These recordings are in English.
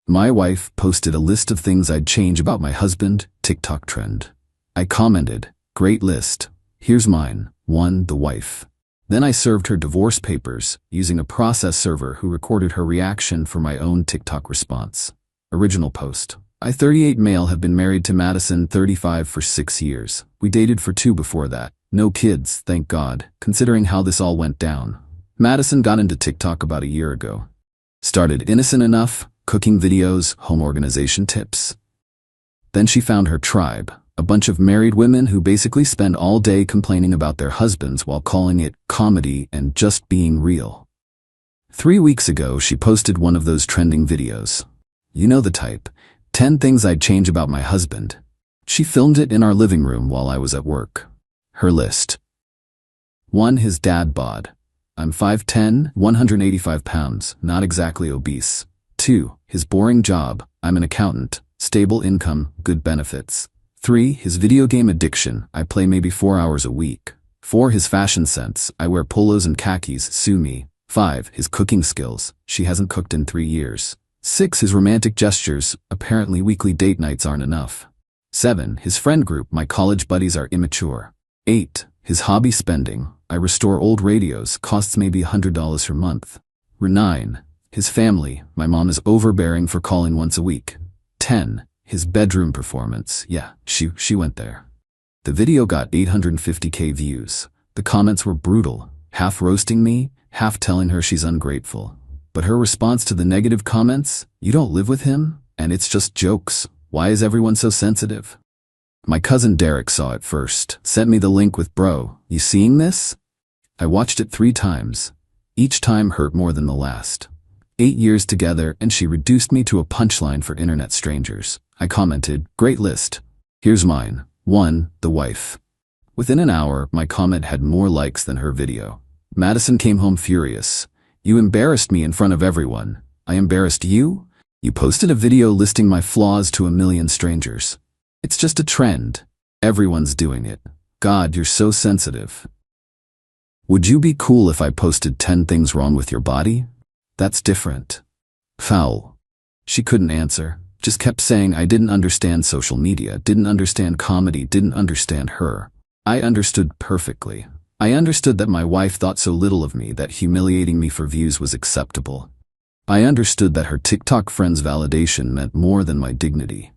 My wife posted a list of things I'd change about my husband, TikTok trend. I commented, great list. Here's mine. 1. The wife. Then I served her divorce papers using a process server who recorded her reaction for my own TikTok response. Original post. I, 38 male, have been married to Madison, 35, for 6 years. We dated for 2 before that. No kids, thank God, considering how this all went down. Madison got into TikTok about a year ago. Started innocent enough, cooking videos, home organization tips. Then she found her tribe, a bunch of married women who basically spend all day complaining about their husbands while calling it comedy and just being real. 3 weeks ago, she posted one of those trending videos. You know the type. 10 things I'd change about my husband. She filmed it in our living room while I was at work. Her list. 1. His dad bod. I'm 5'10", 185 pounds, not exactly obese. 2. His boring job. I'm an accountant, stable income, good benefits. 3. His video game addiction. I play maybe 4 hours a week. 4. His fashion sense. I wear polos and khakis, sue me. 5. His cooking skills. She hasn't cooked in 3 years. 6. His romantic gestures. Apparently weekly date nights aren't enough. 7. His friend group. My college buddies are immature. 8. His hobby spending. I restore old radios, costs maybe $100 per month. 9. His family. My mom is overbearing for calling once a week. 10. His bedroom performance. Yeah, she went there. The video got 850k views. The comments were brutal, half roasting me, half telling her she's ungrateful. But her response to the negative comments, you don't live with him, and it's just jokes. Why is everyone so sensitive? My cousin Derek saw it first, sent me the link with, bro, you seeing this? I watched it 3 times. Each time hurt more than the last. 8 years together, and she reduced me to a punchline for internet strangers. I commented, great list. Here's mine. 1. The wife. Within an hour, my comment had more likes than her video. Madison came home furious. You embarrassed me in front of everyone. I embarrassed you? You posted a video listing my flaws to 1 million strangers. It's just a trend. Everyone's doing it. God, you're so sensitive. Would you be cool if I posted 10 things wrong with your body? That's different. Foul. She couldn't answer, just kept saying I didn't understand social media, didn't understand comedy, didn't understand her. I understood perfectly. I understood that my wife thought so little of me that humiliating me for views was acceptable. I understood that her TikTok friends' validation meant more than my dignity.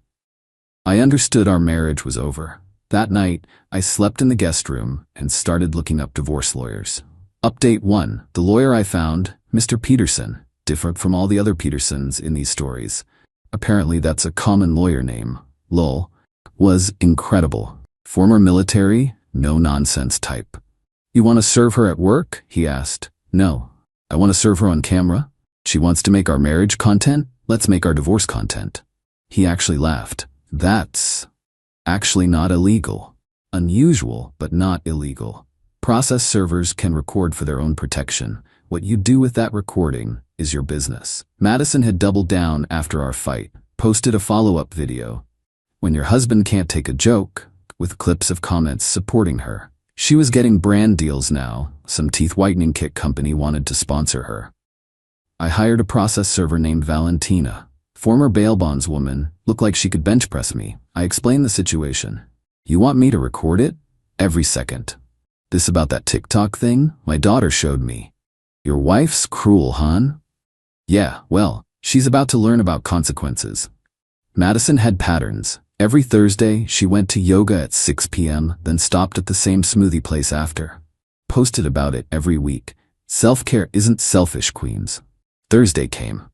I understood our marriage was over. That night, I slept in the guest room and started looking up divorce lawyers. Update 1. The lawyer I found, Mr. Peterson, different from all the other Petersons in these stories. Apparently that's a common lawyer name. Lol. Was incredible. Former military, no-nonsense type. You want to serve her at work? He asked. No. I want to serve her on camera. She wants to make our marriage content? Let's make our divorce content. He actually laughed. That's actually not illegal. Unusual, but not illegal. Process servers can record for their own protection. What you do with that recording is your business. Madison had doubled down after our fight, posted a follow-up video. When your husband can't take a joke, with clips of comments supporting her. She was getting brand deals now. Some teeth whitening kit company wanted to sponsor her. I hired a process server named Valentina. Former bail bondswoman, looked like she could bench press me. I explained the situation. You want me to record it? Every second. This about that TikTok thing? My daughter showed me. Your wife's cruel, hon? Yeah, well, she's about to learn about consequences. Madison had patterns. Every Thursday, she went to yoga at 6 p.m., then stopped at the same smoothie place after. Posted about it every week. Self-care isn't selfish, queens. Thursday came.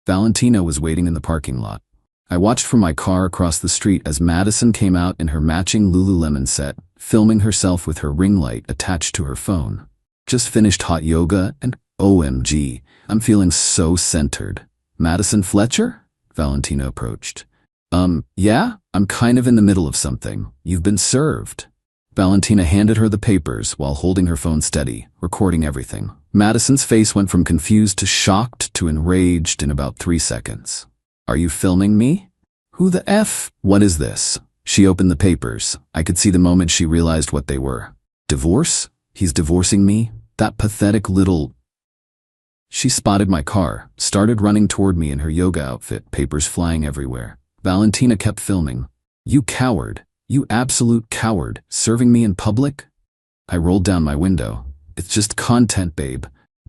Valentina was waiting in the parking lot. I watched from my car across the street as Madison came out in her matching Lululemon set, filming herself with her ring light attached to her phone. Just finished hot yoga and OMG, I'm feeling so centered. Madison Fletcher? Valentina approached. Yeah, I'm kind of in the middle of something. You've been served. Valentina handed her the papers while holding her phone steady, recording everything. Madison's face went from confused to shocked to enraged in about 3 seconds. Are you filming me? Who the F? What is this? She opened the papers. I could see the moment she realized what they were. Divorce? He's divorcing me? That pathetic little... She spotted my car, started running toward me in her yoga outfit, papers flying everywhere. Valentina kept filming. "You coward. You absolute coward. Serving me in public?" I rolled down my window. "It's just content, babe.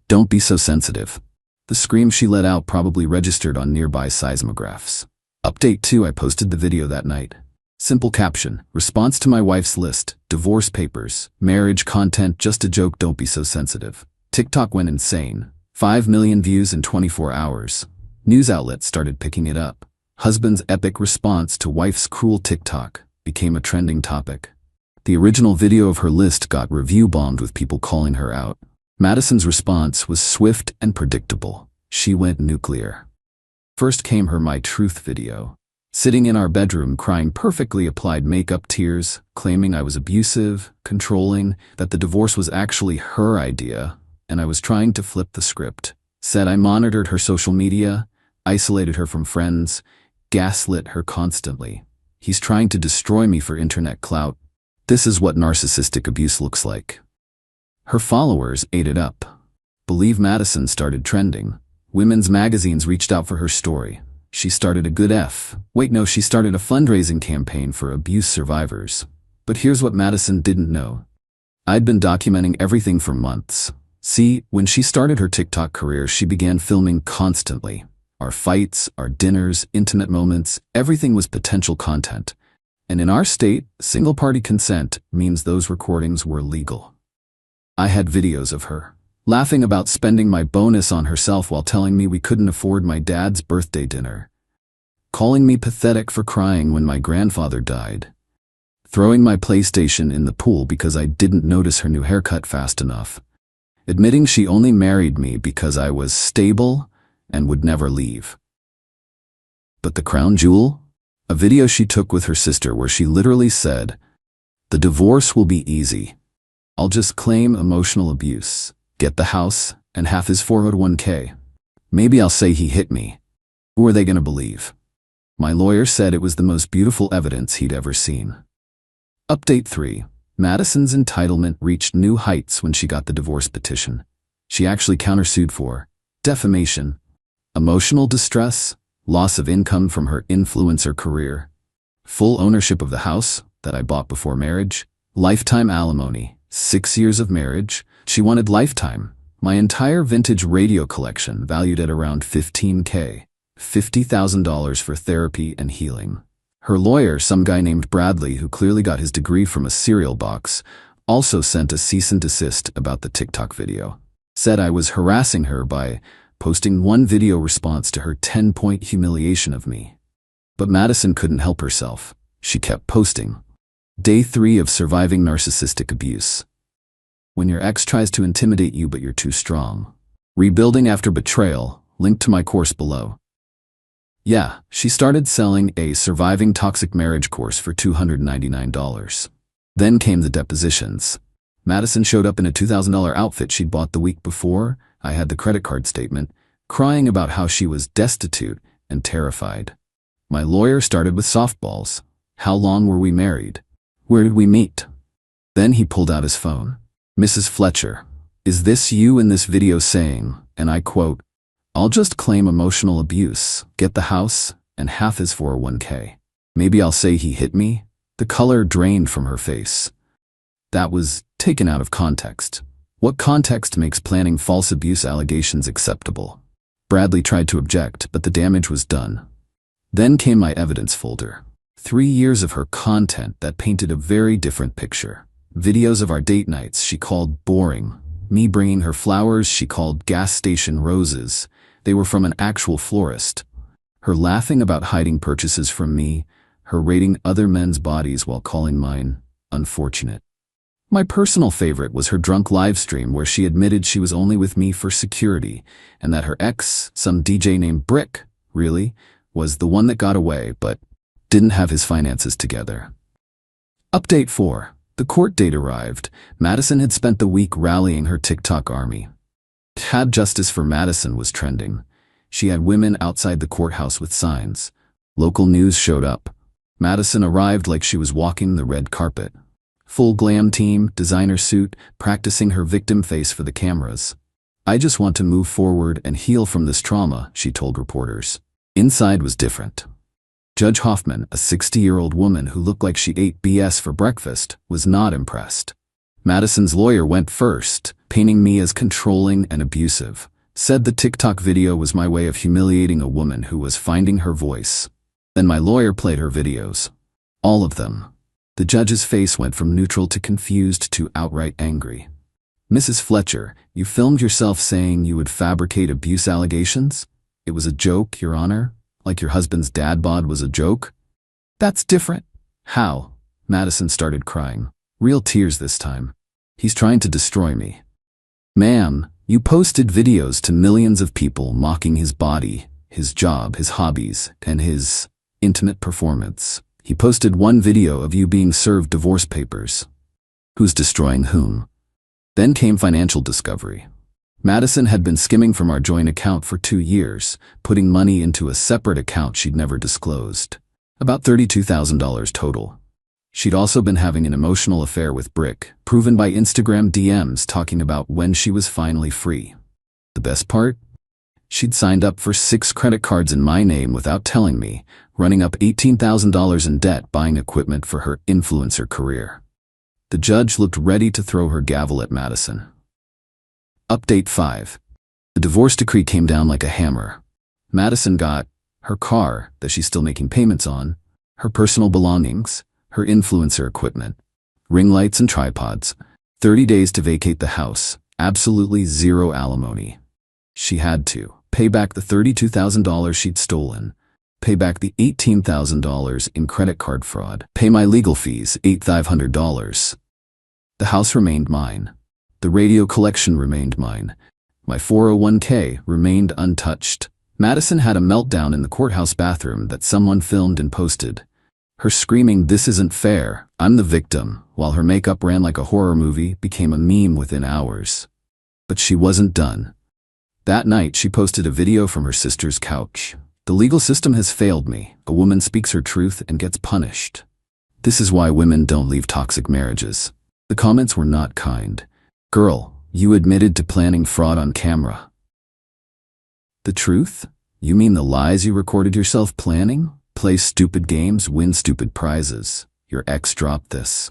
Don't be so sensitive." The scream she let out probably registered on nearby seismographs. Update 2. I posted the video that night. Simple caption: response to my wife's list, divorce papers, marriage content, just a joke, don't be so sensitive. TikTok went insane. 5 million views in 24 hours. News outlets started picking it up. Husband's epic response to wife's cruel TikTok became a trending topic. The original video of her list got review bombed with people calling her out. Madison's response was swift and predictable. She went nuclear. First came her My Truth video. Sitting in our bedroom crying perfectly applied makeup tears, claiming I was abusive, controlling, that the divorce was actually her idea, and I was trying to flip the script. Said I monitored her social media, isolated her from friends, gaslit her constantly. He's trying to destroy me for internet clout. This is what narcissistic abuse looks like. Her followers ate it up. Believe Madison started trending. Women's magazines reached out for her story. She started a good she started a fundraising campaign for abuse survivors. But here's what Madison didn't know. I'd been documenting everything for months. See, when she started her TikTok career, she began filming constantly. Our fights, our dinners, intimate moments, everything was potential content. And in our state, single-party consent means those recordings were legal. I had videos of her laughing about spending my bonus on herself while telling me we couldn't afford my dad's birthday dinner, calling me pathetic for crying when my grandfather died, throwing my PlayStation in the pool because I didn't notice her new haircut fast enough, admitting she only married me because I was stable and would never leave. But the crown jewel? A video she took with her sister where she literally said, "The divorce will be easy. I'll just claim emotional abuse, get the house, and half his 401k. Maybe I'll say he hit me. Who are they going to believe?" My lawyer said it was the most beautiful evidence he'd ever seen. Update 3. Madison's entitlement reached new heights when she got the divorce petition. She actually countersued for defamation, emotional distress, loss of income from her influencer career, full ownership of the house that I bought before marriage, lifetime alimony, 6 years of marriage. She wanted lifetime. My entire vintage radio collection valued at around $15K, $50,000 for therapy and healing. Her lawyer, some guy named Bradley who clearly got his degree from a cereal box, also sent a cease and desist about the TikTok video. Said I was harassing her by posting one video response to her 10-point humiliation of me. But Madison couldn't help herself. She kept posting. Day 3 of surviving narcissistic abuse. When your ex tries to intimidate you but you're too strong. Rebuilding after betrayal, link to my course below. Yeah, she started selling a surviving toxic marriage course for $299. Then came the depositions. Madison showed up in a $2,000 outfit she'd bought the week before. I had the credit card statement, crying about how she was destitute and terrified. My lawyer started with softballs. How long were we married? Where did we meet? Then he pulled out his phone. "Mrs. Fletcher, is this you in this video saying," and I quote, "I'll just claim emotional abuse, get the house, and half his 401k. Maybe I'll say he hit me?" The color drained from her face. That was taken out of context. What context makes planning false abuse allegations acceptable? Bradley tried to object, but the damage was done. Then came my evidence folder. 3 years of her content that painted a very different picture. Videos of our date nights she called boring. Me bringing her flowers she called gas station roses. They were from an actual florist. Her laughing about hiding purchases from me. Her rating other men's bodies while calling mine unfortunate. My personal favorite was her drunk livestream where she admitted she was only with me for security and that her ex, some DJ named Brick, really, was the one that got away but didn't have his finances together. Update 4. The court date arrived. Madison had spent the week rallying her TikTok army. Had justice for Madison was trending. She had women outside the courthouse with signs. Local news showed up. Madison arrived like she was walking the red carpet. Full glam team, designer suit, practicing her victim face for the cameras. I just want to move forward and heal from this trauma, she told reporters. Inside was different. Judge Hoffman, a 60-year-old woman who looked like she ate BS for breakfast, was not impressed. Madison's lawyer went first, painting me as controlling and abusive. Said the TikTok video was my way of humiliating a woman who was finding her voice. Then my lawyer played her videos. All of them. The judge's face went from neutral to confused to outright angry. Mrs. Fletcher, you filmed yourself saying you would fabricate abuse allegations? It was a joke, Your Honor? Like your husband's dad bod was a joke? That's different. How? Madison started crying. Real tears this time. He's trying to destroy me. Ma'am, you posted videos to millions of people mocking his body, his job, his hobbies, and his intimate performance. He posted one video of you being served divorce papers. Who's destroying whom? Then came financial discovery. Madison had been skimming from our joint account for 2 years, putting money into a separate account she'd never disclosed. About $32,000 total. She'd also been having an emotional affair with Brick, proven by Instagram DMs talking about when she was finally free. The best part? She'd signed up for 6 credit cards in my name without telling me, running up $18,000 in debt buying equipment for her influencer career. The judge looked ready to throw her gavel at Madison. Update 5. The divorce decree came down like a hammer. Madison got her car that she's still making payments on, her personal belongings, her influencer equipment, ring lights and tripods, 30 days to vacate the house, absolutely zero alimony. She had to pay back the $32,000 she'd stolen, pay back the $18,000 in credit card fraud, pay my legal fees, $8,500. The house remained mine. The radio collection remained mine. My 401k remained untouched. Madison had a meltdown in the courthouse bathroom that someone filmed and posted. Her screaming, "This isn't fair, I'm the victim," while her makeup ran like a horror movie, became a meme within hours. But she wasn't done. That night, she posted a video from her sister's couch. The legal system has failed me. A woman speaks her truth and gets punished. This is why women don't leave toxic marriages. The comments were not kind. Girl, you admitted to planning fraud on camera. The truth? You mean the lies you recorded yourself planning? Play stupid games, win stupid prizes. Your ex dropped this.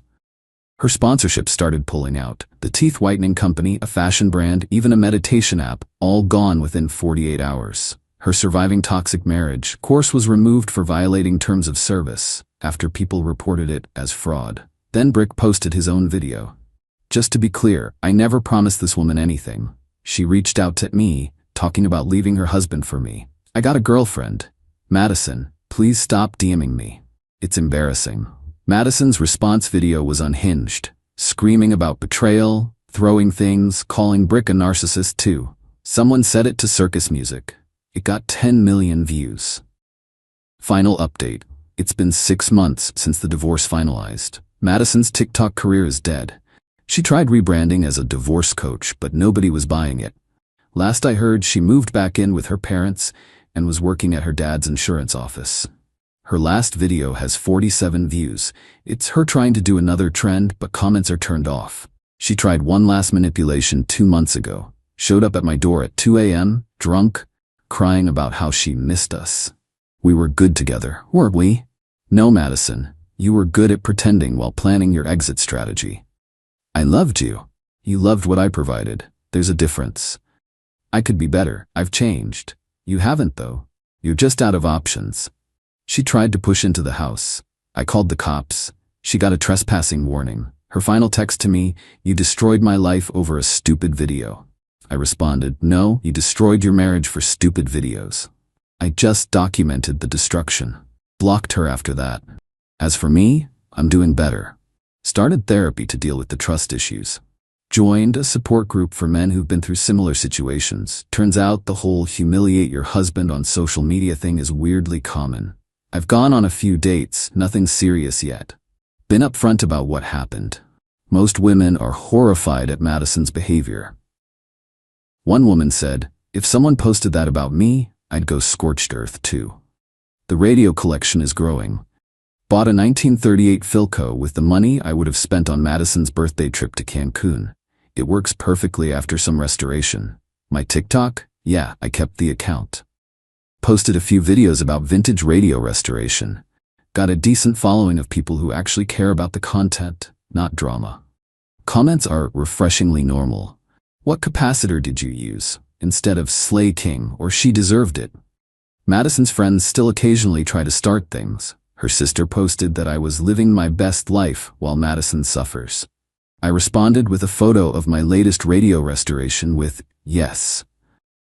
Her sponsorships started pulling out. The teeth whitening company, a fashion brand, even a meditation app, all gone within 48 hours. Her surviving toxic marriage course was removed for violating terms of service after people reported it as fraud. Then Brick posted his own video. Just to be clear, I never promised this woman anything. She reached out to me, talking about leaving her husband for me. I got a girlfriend. Madison, please stop DMing me. It's embarrassing. Madison's response video was unhinged, screaming about betrayal, throwing things, calling Brick a narcissist too. Someone set it to circus music. It got 10 million views. Final update. It's been 6 months since the divorce finalized. Madison's TikTok career is dead. She tried rebranding as a divorce coach, but nobody was buying it. Last I heard, she moved back in with her parents and was working at her dad's insurance office. Her last video has 47 views. It's her trying to do another trend, but comments are turned off. She tried one last manipulation 2 months ago. Showed up at my door at 2 a.m., drunk, crying about how she missed us. We were good together, weren't we? No, Madison. You were good at pretending while planning your exit strategy. I loved you. You loved what I provided. There's a difference. I could be better. I've changed. You haven't, though. You're just out of options. She tried to push into the house. I called the cops. She got a trespassing warning. Her final text to me, "You destroyed my life over a stupid video." I responded, "No, you destroyed your marriage for stupid videos." I just documented the destruction. Blocked her after that. As for me, I'm doing better. Started therapy to deal with the trust issues. Joined a support group for men who've been through similar situations. Turns out the whole humiliate your husband on social media thing is weirdly common. I've gone on a few dates, nothing serious yet. Been upfront about what happened. Most women are horrified at Madison's behavior. One woman said, "If someone posted that about me, I'd go scorched earth too." The radio collection is growing. Bought a 1938 Philco with the money I would have spent on Madison's birthday trip to Cancun. It works perfectly after some restoration. My TikTok? Yeah, I kept the account. Posted a few videos about vintage radio restoration. Got a decent following of people who actually care about the content, not drama. Comments are refreshingly normal. What capacitor did you use? Instead of Slay King or She Deserved It. Madison's friends still occasionally try to start things. Her sister posted that I was living my best life while Madison suffers. I responded with a photo of my latest radio restoration with, yes.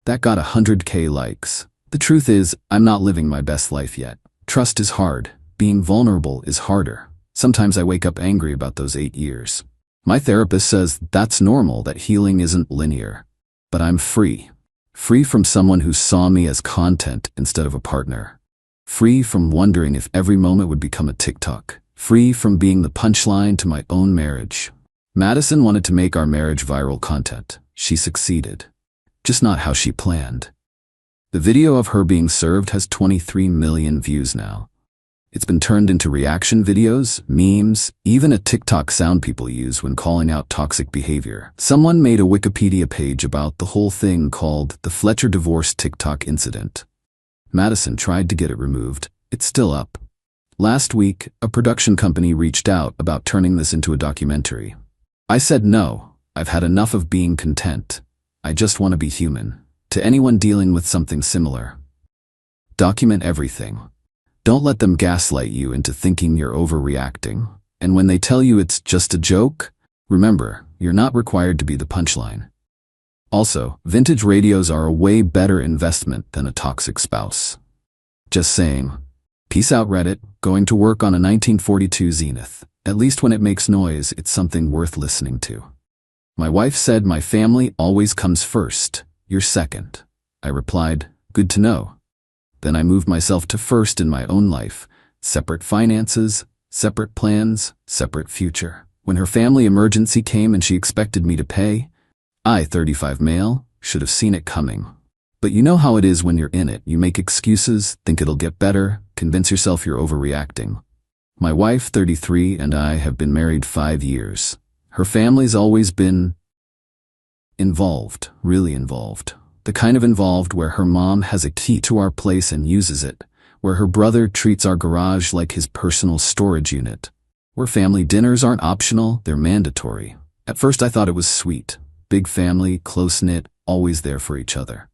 That got 100K likes. The truth is, I'm not living my best life yet. Trust is hard. Being vulnerable is harder. Sometimes I wake up angry about those 8 years. My therapist says that's normal, that healing isn't linear. But I'm free. Free from someone who saw me as content instead of a partner. Free from wondering if every moment would become a TikTok. Free from being the punchline to my own marriage. Madison wanted to make our marriage viral content. She succeeded. Just not how she planned. The video of her being served has 23 million views now. It's been turned into reaction videos, memes, even a TikTok sound people use when calling out toxic behavior. Someone made a Wikipedia page about the whole thing called the Fletcher divorce TikTok incident. Madison tried to get it removed. It's still up. Last week, a production company reached out about turning this into a documentary. I said no, I've had enough of being content. I just want to be human. To anyone dealing with something similar. Document everything. Don't let them gaslight you into thinking you're overreacting. And when they tell you it's just a joke, remember, you're not required to be the punchline. Also, vintage radios are a way better investment than a toxic spouse. Just saying. Peace out, Reddit. Going to work on a 1942 Zenith. At least when it makes noise, it's something worth listening to. My wife said my family always comes first. You're second. I replied, good to know. Then I moved myself to first in my own life. Separate finances, separate plans, separate future. When her family emergency came and she expected me to pay, I, 35 male, should have seen it coming. But you know how it is when you're in it. You make excuses, think it'll get better, convince yourself you're overreacting. My wife, 33, and I have been married 5 years. Her family's always been involved, really involved. The kind of involved where her mom has a key to our place and uses it, where her brother treats our garage like his personal storage unit, where family dinners aren't optional, they're mandatory. At first I thought it was sweet. Big family, close-knit, always there for each other.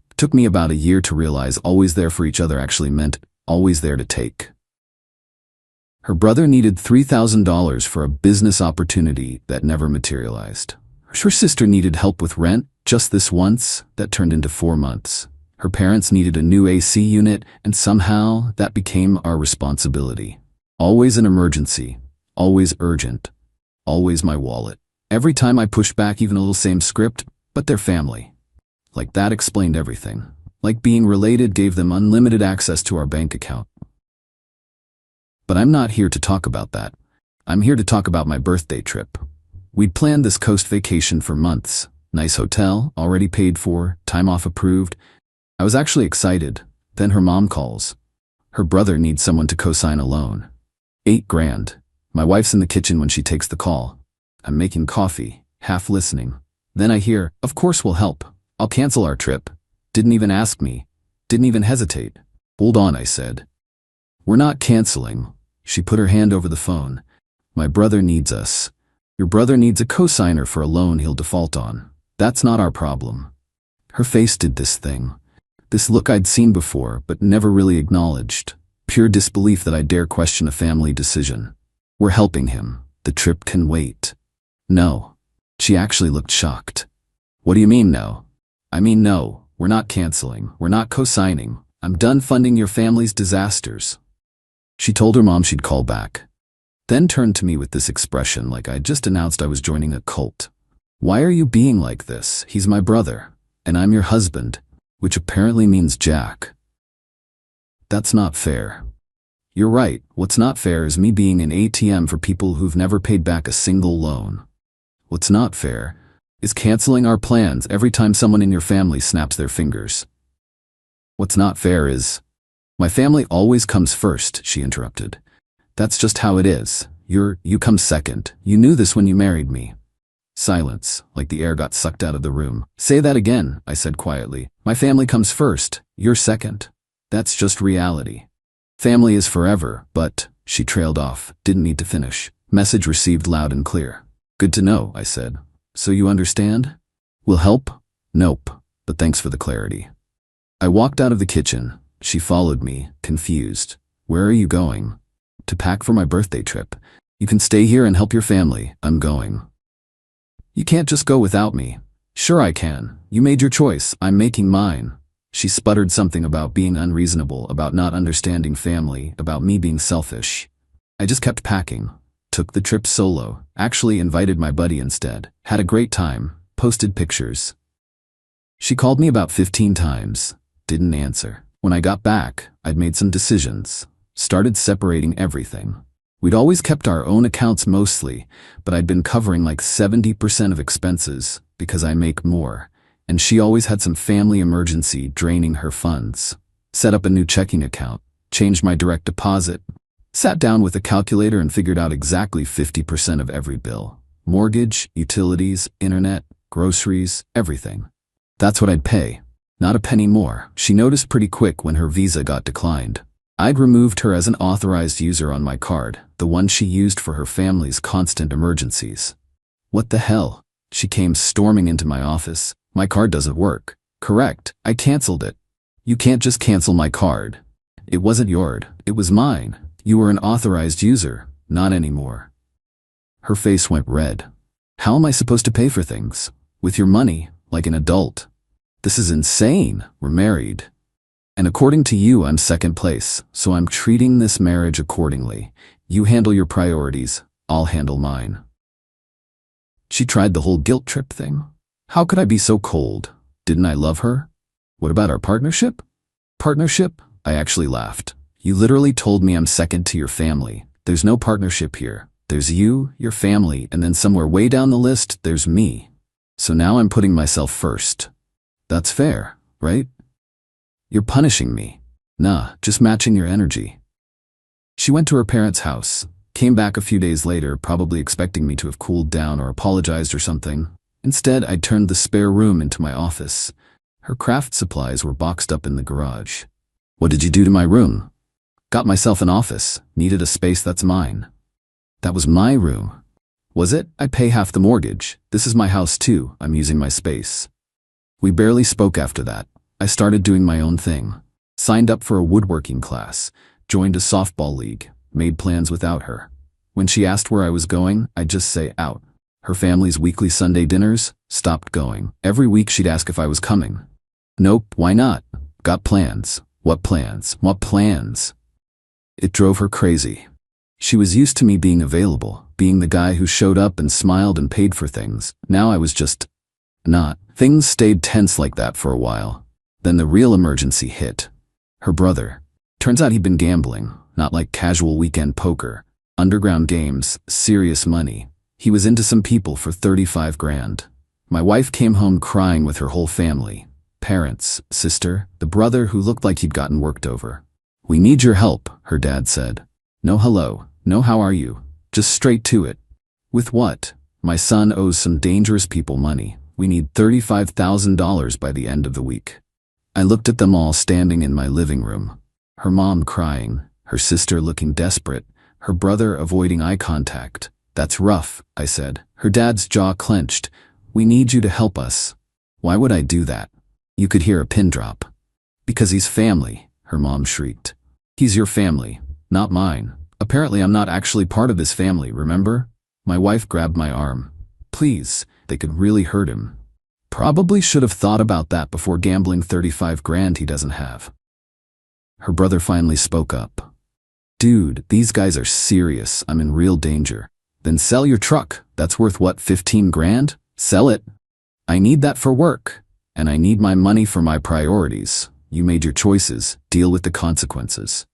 It took me about a year to realize always there for each other actually meant always there to take. Her brother needed $3,000 for a business opportunity that never materialized. Her sister needed help with rent, just this once, that turned into 4 months. Her parents needed a new AC unit, and somehow that became our responsibility. Always an emergency, always urgent, always my wallet. Every time I pushed back even a little, same script, but they're family. Like that explained everything. Like being related gave them unlimited access to our bank account. But I'm not here to talk about that. I'm here to talk about my birthday trip. We'd planned this coast vacation for months. Nice hotel, already paid for, time off approved. I was actually excited. Then her mom calls. Her brother needs someone to co-sign a loan. $8 grand. My wife's in the kitchen when she takes the call. I'm making coffee, half listening. Then I hear, of course we'll help. I'll cancel our trip. Didn't even ask me. Didn't even hesitate. Hold on, I said. We're not canceling. She put her hand over the phone. My brother needs us. Your brother needs a co-signer for a loan he'll default on. That's not our problem. Her face did this thing. This look I'd seen before, but never really acknowledged. Pure disbelief that I dare question a family decision. We're helping him. The trip can wait. No. She actually looked shocked. What do you mean no? I mean no, we're not canceling. We're not co-signing. I'm done funding your family's disasters. She told her mom she'd call back. Then turned to me with this expression like I'd just announced I was joining a cult. Why are you being like this? He's my brother, and I'm your husband, which apparently means Jack. That's not fair. You're right, what's not fair is me being an ATM for people who've never paid back a single loan. What's not fair is canceling our plans every time someone in your family snaps their fingers. What's not fair is, my family always comes first, she interrupted. That's just how it is. You come second. You knew this when you married me. Silence, like the air got sucked out of the room. Say that again, I said quietly. My family comes first, you're second. That's just reality. Family is forever, but, she trailed off, didn't need to finish. Message received loud and clear. Good to know, I said. So you understand? Will help? Nope, but thanks for the clarity. I walked out of the kitchen. She followed me, confused. Where are you going? To pack for my birthday trip. You can stay here and help your family. I'm going. You can't just go without me. Sure I can. You made your choice. I'm making mine. She sputtered something about being unreasonable, about not understanding family, about me being selfish. I just kept packing. Took the trip solo. Actually invited my buddy instead. Had a great time. Posted pictures. She called me about 15 times. Didn't answer. When I got back, I'd made some decisions. Started separating everything. We'd always kept our own accounts mostly, but I'd been covering like 70% of expenses because I make more, and she always had some family emergency draining her funds. Set up a new checking account, changed my direct deposit, sat down with a calculator and figured out exactly 50% of every bill. Mortgage, utilities, internet, groceries, everything. That's what I'd pay. Not a penny more. She noticed pretty quick when her Visa got declined. I'd removed her as an authorized user on my card, the one she used for her family's constant emergencies. What the hell? She came storming into my office. My card doesn't work. Correct, I canceled it. You can't just cancel my card. It wasn't yours, it was mine. You were an authorized user, not anymore. Her face went red. How am I supposed to pay for things? With your money, like an adult. This is insane. We're married. And according to you, I'm second place, so I'm treating this marriage accordingly. You handle your priorities, I'll handle mine. She tried the whole guilt trip thing. How could I be so cold? Didn't I love her? What about our partnership? Partnership? I actually laughed. You literally told me I'm second to your family. There's no partnership here. There's you, your family, and then somewhere way down the list, there's me. So now I'm putting myself first. That's fair, right? You're punishing me. Nah, just matching your energy. She went to her parents' house, came back a few days later, probably expecting me to have cooled down or apologized or something. Instead, I turned the spare room into my office. Her craft supplies were boxed up in the garage. What did you do to my room? Got myself an office, needed a space that's mine. That was my room. Was it? I pay half the mortgage. This is my house too, I'm using my space. We barely spoke after that. I started doing my own thing. Signed up for a woodworking class, joined a softball league, made plans without her. When she asked where I was going, I'd just say out. Her family's weekly Sunday dinners, stopped going. Every week she'd ask if I was coming. Nope, why not? Got plans. What plans? What plans? It drove her crazy. She was used to me being available, being the guy who showed up and smiled and paid for things. Now I was just not. Things stayed tense like that for a while. Then the real emergency hit. Her brother. Turns out he'd been gambling, not like casual weekend poker. Underground games, serious money. He was into some people for 35 grand. My wife came home crying with her whole family. Parents, sister, the brother who looked like he'd gotten worked over. We need your help, her dad said. No hello, no how are you. Just straight to it. With what? My son owes some dangerous people money. We need $35,000 by the end of the week. I looked at them all standing in my living room. Her mom crying, her sister looking desperate, her brother avoiding eye contact. That's rough, I said. Her dad's jaw clenched. We need you to help us. Why would I do that? You could hear a pin drop. Because he's family, her mom shrieked. He's your family, not mine. Apparently I'm not actually part of this family, remember? My wife grabbed my arm. Please, they could really hurt him. Probably should have thought about that before gambling 35 grand he doesn't have. Her brother finally spoke up. Dude, these guys are serious. I'm in real danger. Then sell your truck. That's worth what, 15 grand? Sell it. I need that for work. And I need my money for my priorities. You made your choices. Deal with the consequences.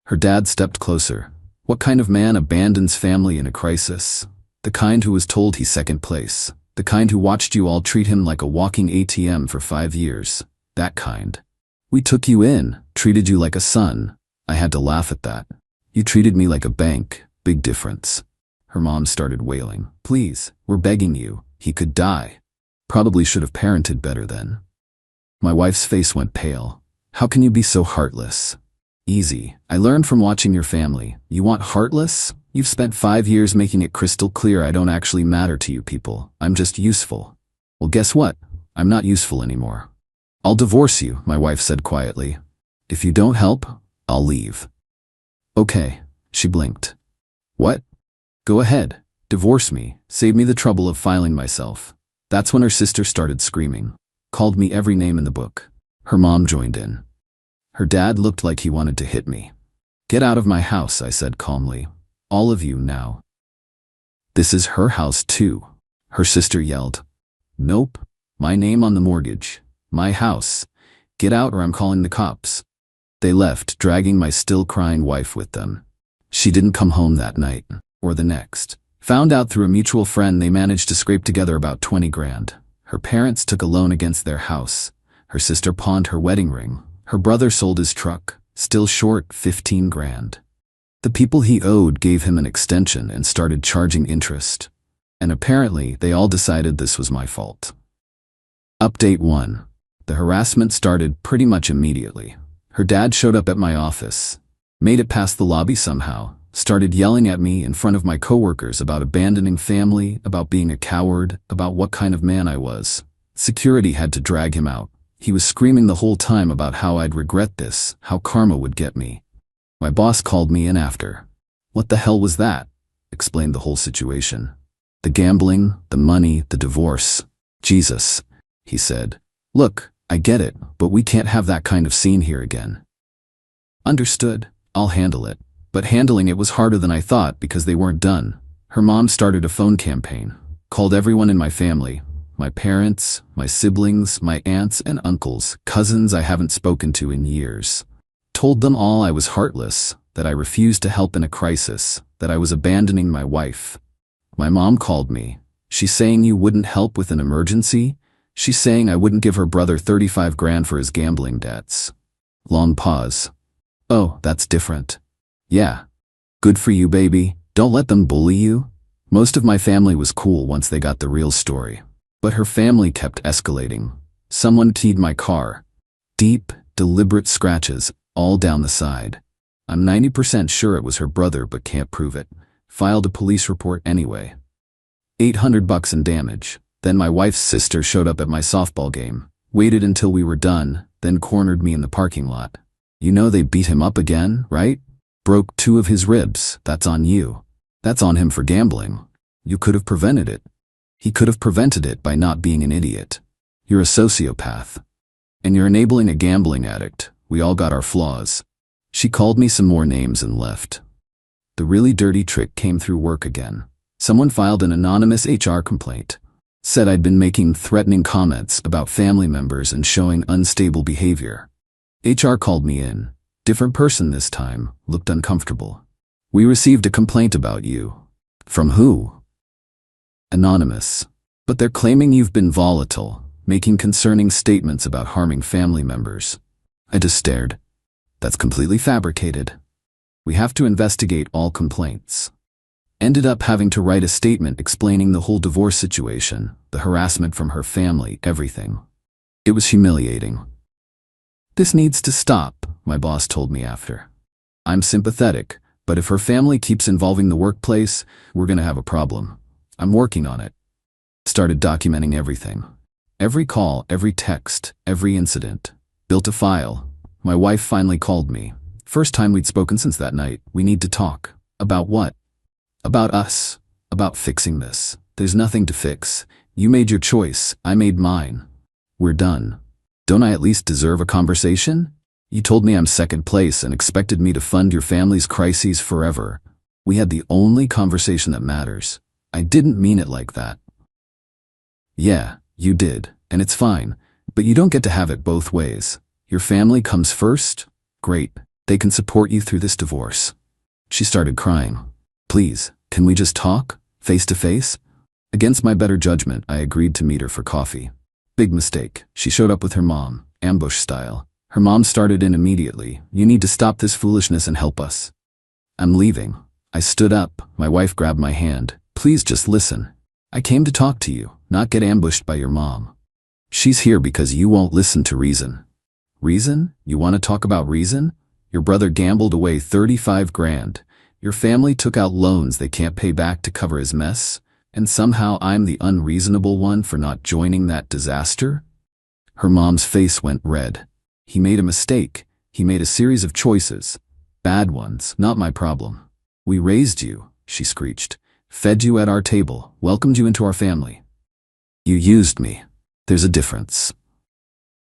Her dad stepped closer. What kind of man abandons family in a crisis? The kind who was told he's second place. The kind who watched you all treat him like a walking ATM for 5 years. That kind. We took you in, treated you like a son. I had to laugh at that. You treated me like a bank. Big difference. Her mom started wailing. Please, we're begging you. He could die. Probably should have parented better then. My wife's face went pale. How can you be so heartless? Easy. I learned from watching your family. You want heartless? You've spent 5 years making it crystal clear I don't actually matter to you people. I'm just useful. Well, guess what? I'm not useful anymore. I'll divorce you, my wife said quietly. If you don't help, I'll leave. Okay, she blinked. What? Go ahead. Divorce me. Save me the trouble of filing myself. That's when her sister started screaming. Called me every name in the book. Her mom joined in. Her dad looked like he wanted to hit me. Get out of my house, I said calmly. All of you now. This is her house too, her sister yelled. Nope. My name on the mortgage. My house. Get out or I'm calling the cops. They left, dragging my still crying wife with them. She didn't come home that night, or the next. Found out through a mutual friend they managed to scrape together about 20 grand. Her parents took a loan against their house. Her sister pawned her wedding ring. Her brother sold his truck, still short 15 grand. The people he owed gave him an extension and started charging interest. And apparently they all decided this was my fault. Update 1. The harassment started pretty much immediately. Her dad showed up at my office, made it past the lobby somehow, started yelling at me in front of my coworkers about abandoning family, about being a coward, about what kind of man I was. Security had to drag him out. He was screaming the whole time about how I'd regret this, how karma would get me. My boss called me in after. What the hell was that? Explained the whole situation. The gambling, the money, the divorce. Jesus, he said. Look, I get it, but we can't have that kind of scene here again. Understood. I'll handle it. But handling it was harder than I thought because they weren't done. Her mom started a phone campaign, called everyone in my family, my parents, my siblings, my aunts and uncles, cousins I haven't spoken to in years. Told them all I was heartless, that I refused to help in a crisis, that I was abandoning my wife. My mom called me. She's saying you wouldn't help with an emergency? She's saying I wouldn't give her brother 35 grand for his gambling debts. Long pause. Oh, that's different. Yeah. Good for you, baby. Don't let them bully you. Most of my family was cool once they got the real story. But her family kept escalating. Someone keyed my car. Deep, deliberate scratches, all down the side. I'm 90% sure it was her brother but can't prove it. Filed a police report anyway. $800 in damage. Then my wife's sister showed up at my softball game, waited until we were done, then cornered me in the parking lot. You know they beat him up again, right? Broke 2 of his ribs. That's on you. That's on him for gambling. You could have prevented it. He could have prevented it by not being an idiot. You're a sociopath. And you're enabling a gambling addict. We all got our flaws. She called me some more names and left. The really dirty trick came through work again. Someone filed an anonymous HR complaint. Said I'd been making threatening comments about family members and showing unstable behavior. HR called me in. Different person this time, looked uncomfortable. We received a complaint about you. From who? Anonymous. But they're claiming you've been volatile, making concerning statements about harming family members. I just stared. That's completely fabricated. We have to investigate all complaints. Ended up having to write a statement explaining the whole divorce situation, the harassment from her family, everything. It was humiliating. This needs to stop, my boss told me after. I'm sympathetic, but if her family keeps involving the workplace, we're gonna have a problem. I'm working on it. Started documenting everything. Every call, every text, every incident. Built a file. My wife finally called me. First time we'd spoken since that night. We need to talk. About what? About us. About fixing this. There's nothing to fix. You made your choice. I made mine. We're done. Don't I at least deserve a conversation? You told me I'm second place and expected me to fund your family's crises forever. We had the only conversation that matters. I didn't mean it like that. Yeah, you did, and it's fine, but you don't get to have it both ways. Your family comes first? Great. They can support you through this divorce. She started crying. Please, can we just talk? Face to face? Against my better judgment, I agreed to meet her for coffee. Big mistake. She showed up with her mom, ambush style. Her mom started in immediately. You need to stop this foolishness and help us. I'm leaving. I stood up. My wife grabbed my hand. Please just listen. I came to talk to you, not get ambushed by your mom. She's here because you won't listen to reason. Reason? You want to talk about reason? Your brother gambled away 35 grand. Your family took out loans they can't pay back to cover his mess. And somehow I'm the unreasonable one for not joining that disaster? Her mom's face went red. He made a mistake. He made a series of choices. Bad ones, not my problem. We raised you, she screeched. Fed you at our table, welcomed you into our family. You used me. There's a difference.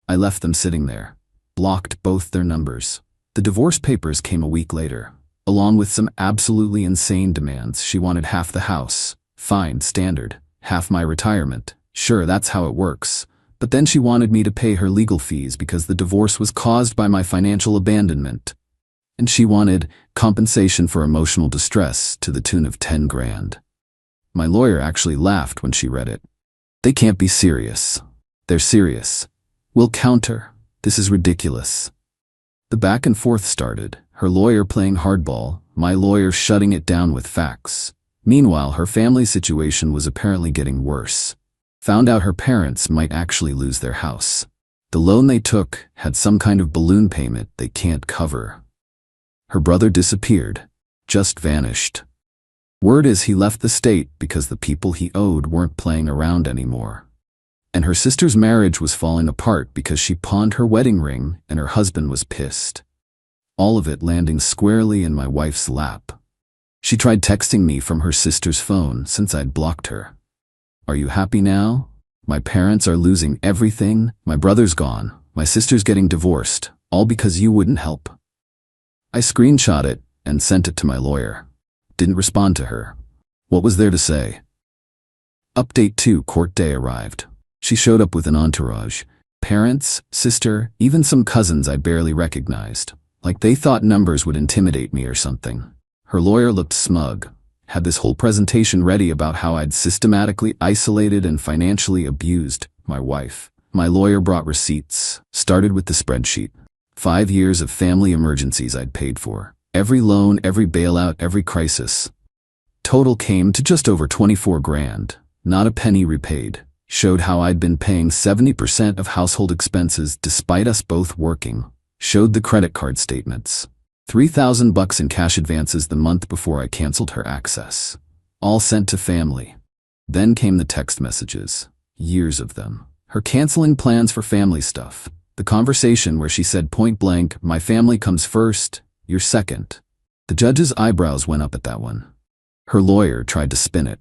I left them sitting there, blocked both their numbers. The divorce papers came a week later, along with some absolutely insane demands. She wanted half the house. Fine, standard. Half my retirement. Sure, that's how it works. But then she wanted me to pay her legal fees because the divorce was caused by my financial abandonment. And she wanted compensation for emotional distress to the tune of 10 grand. My lawyer actually laughed when she read it. They can't be serious. They're serious. We'll counter. This is ridiculous. The back and forth started, her lawyer playing hardball, my lawyer shutting it down with facts. Meanwhile, her family situation was apparently getting worse. Found out her parents might actually lose their house. The loan they took had some kind of balloon payment they can't cover. Her brother disappeared, just vanished. Word is he left the state because the people he owed weren't playing around anymore. And her sister's marriage was falling apart because she pawned her wedding ring and her husband was pissed. All of it landing squarely in my wife's lap. She tried texting me from her sister's phone since I'd blocked her. Are you happy now? My parents are losing everything, my brother's gone, my sister's getting divorced, all because you wouldn't help. I screenshot it and sent it to my lawyer. Didn't respond to her. What was there to say? Update 2: court day arrived. She showed up with an entourage. Parents, sister, even some cousins I barely recognized. Like they thought numbers would intimidate me or something. Her lawyer looked smug. Had this whole presentation ready about how I'd systematically isolated and financially abused my wife. My lawyer brought receipts. Started with the spreadsheet. 5 years of family emergencies I'd paid for. Every loan, every bailout, every crisis. Total came to just over 24 grand. Not a penny repaid. Showed how I'd been paying 70% of household expenses despite us both working. Showed the credit card statements. $3,000 in cash advances the month before I canceled her access. All sent to family. Then came the text messages. Years of them. Her canceling plans for family stuff. The conversation where she said point blank, my family comes first, you're second. The judge's eyebrows went up at that one. Her lawyer tried to spin it.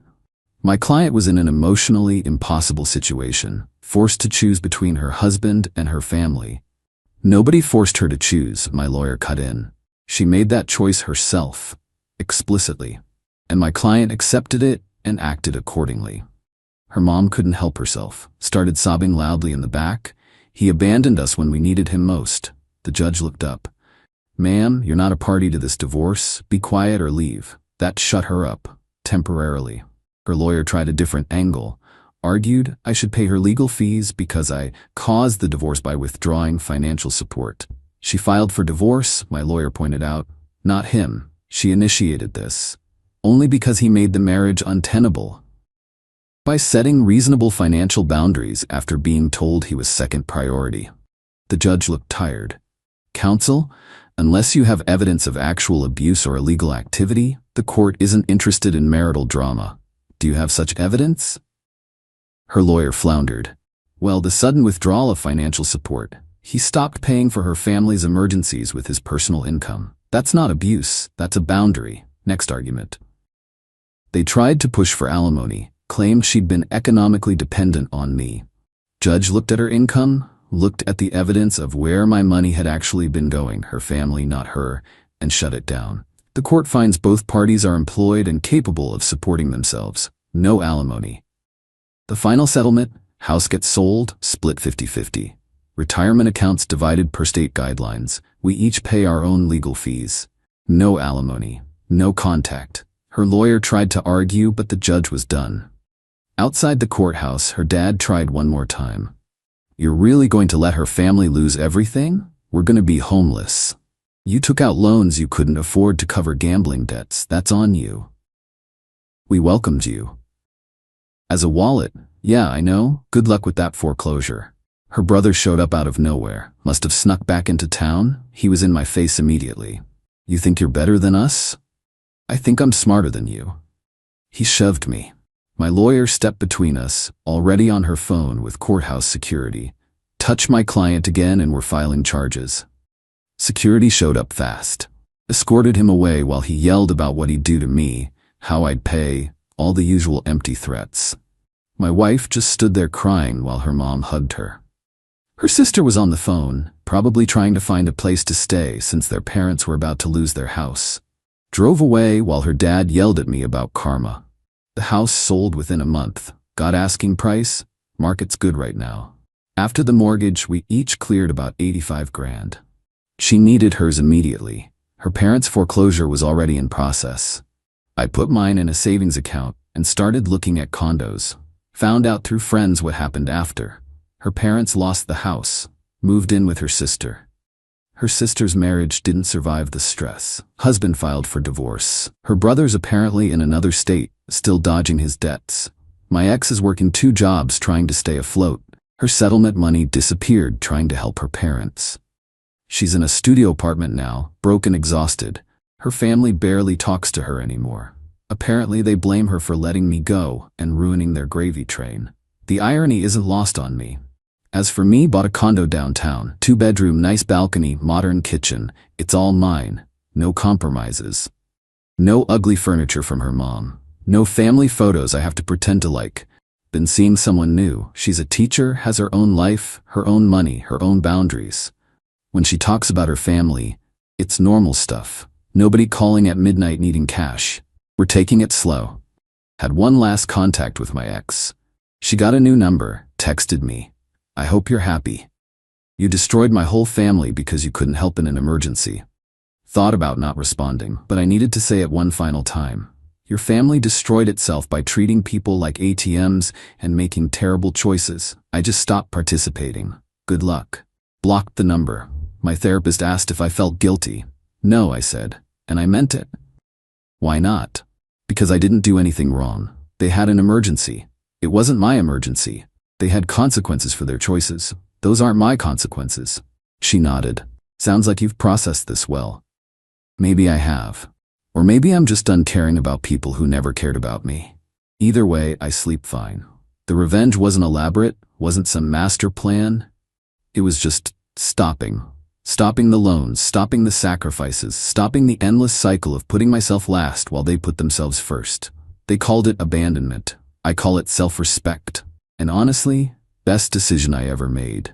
My client was in an emotionally impossible situation, forced to choose between her husband and her family. Nobody forced her to choose, my lawyer cut in. She made that choice herself, explicitly, and my client accepted it and acted accordingly. Her mom couldn't help herself, started sobbing loudly in the back. He abandoned us when we needed him most. The judge looked up. Ma'am, you're not a party to this divorce. Be quiet or leave. That shut her up, temporarily. Her lawyer tried a different angle. Argued I should pay her legal fees because I caused the divorce by withdrawing financial support. She filed for divorce, my lawyer pointed out. Not him. She initiated this. Only because he made the marriage untenable. By setting reasonable financial boundaries after being told he was second priority. The judge looked tired. Counsel, unless you have evidence of actual abuse or illegal activity, the court isn't interested in marital drama. Do you have such evidence? Her lawyer floundered. Well, the sudden withdrawal of financial support. He stopped paying for her family's emergencies with his personal income. That's not abuse, that's a boundary. Next argument. They tried to push for alimony, claimed she'd been economically dependent on me. Judge looked at her income, looked at the evidence of where my money had actually been going, her family, not her, and shut it down. The court finds both parties are employed and capable of supporting themselves. No alimony. The final settlement, house gets sold, split 50-50. Retirement accounts divided per state guidelines. We each pay our own legal fees. No alimony. No contact. Her lawyer tried to argue, but the judge was done. Outside the courthouse, her dad tried one more time. You're really going to let her family lose everything? We're going to be homeless. You took out loans you couldn't afford to cover gambling debts. That's on you. We welcomed you. As a wallet, yeah, I know. Good luck with that foreclosure. Her brother showed up out of nowhere. Must have snuck back into town. He was in my face immediately. You think you're better than us? I think I'm smarter than you. He shoved me. My lawyer stepped between us, already on her phone with courthouse security. Touched my client again and were filing charges. Security showed up fast. Escorted him away while he yelled about what he'd do to me, how I'd pay, all the usual empty threats. My wife just stood there crying while her mom hugged her. Her sister was on the phone, probably trying to find a place to stay since their parents were about to lose their house. Drove away while her dad yelled at me about karma. The house sold within a month. Got asking price? Market's good right now. After the mortgage, we each cleared about 85 grand. She needed hers immediately. Her parents' foreclosure was already in process. I put mine in a savings account and started looking at condos. Found out through friends what happened after. Her parents lost the house, moved in with her sister. Her sister's marriage didn't survive the stress. Husband filed for divorce. Her brother's apparently in another state, still dodging his debts. My ex is working 2 jobs trying to stay afloat. Her settlement money disappeared trying to help her parents. She's in a studio apartment now, broke and exhausted. Her family barely talks to her anymore. Apparently they blame her for letting me go and ruining their gravy train. The irony isn't lost on me. As for me, bought a condo downtown, 2-bedroom, nice balcony, modern kitchen. It's all mine. No compromises. No ugly furniture from her mom. No family photos I have to pretend to like. Been seeing someone new. She's a teacher, has her own life, her own money, her own boundaries. When she talks about her family, it's normal stuff. Nobody calling at midnight needing cash. We're taking it slow. Had one last contact with my ex. She got a new number, texted me. I hope you're happy. You destroyed my whole family because you couldn't help in an emergency. Thought about not responding, but I needed to say it one final time. Your family destroyed itself by treating people like ATMs and making terrible choices. I just stopped participating. Good luck. Blocked the number. My therapist asked if I felt guilty. No, I said, and I meant it. Why not? Because I didn't do anything wrong. They had an emergency. It wasn't my emergency. They had consequences for their choices. Those aren't my consequences. She nodded. Sounds like you've processed this well. Maybe I have. Or maybe I'm just done caring about people who never cared about me. Either way, I sleep fine. The revenge wasn't elaborate, wasn't some master plan. It was just stopping. Stopping the loans, stopping the sacrifices, stopping the endless cycle of putting myself last while they put themselves first. They called it abandonment. I call it self-respect. And honestly, best decision I ever made.